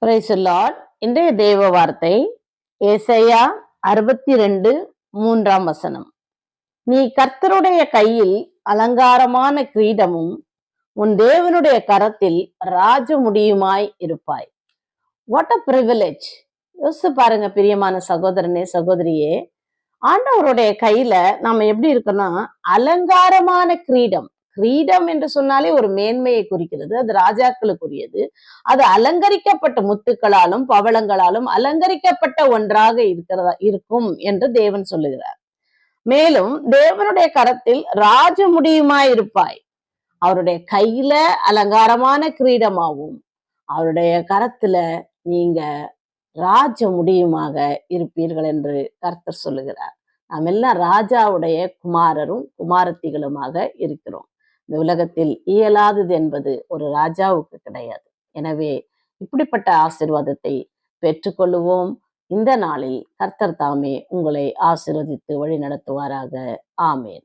Praise the Lord. இன்றைய தேவ வார்த்தை ஏசாயா 62:3 நீ கர்த்தருடைய கையில் அலங்காரமான கிரீடமும் உன் தேவனுடைய கரத்தில் ராஜமுடியுமாய் இருப்பாய். What a privilege! யோசிச்சு பாருங்க பிரியமான சகோதரனே சகோதரியே, ஆண்டவருடைய கையில நாம எப்படி இருக்கோம்னா அலங்காரமான கிரீடம். கிரீடம் என்று சொன்னாலே ஒரு மேன்மையை குறிக்கிறது. அது ராஜாக்களுக்குரியது. அது அலங்கரிக்கப்பட்ட முத்துக்களாலும் பவளங்களாலும் அலங்கரிக்கப்பட்ட ஒன்றாக இருக்கும் என்று தேவன் சொல்லுகிறார். மேலும் தேவனுடைய கரத்தில் ராஜமுடியுமாய் இருப்பாய். அவருடைய கையில அலங்காரமான கிரீடமாகவும் அவருடைய கரத்துல நீங்க ராஜ முடியுமாக இருப்பீர்கள் என்று கர்த்தர் சொல்லுகிறார். நாம் எல்லாம் ராஜாவுடைய குமாரரும் குமாரத்திகளுமாக இருக்கிறோம். இந்த உலகத்தில் இயலாதது என்பது ஒரு ராஜாவுக்கு கிடையாது. எனவே இப்படிப்பட்ட ஆசீர்வாதத்தை பெற்றுக்கொள்ளுவோம். இந்த நாளில் கர்த்தர் தாமே உங்களை ஆசீர்வதித்து வழி நடத்துவாராக. ஆமேன்.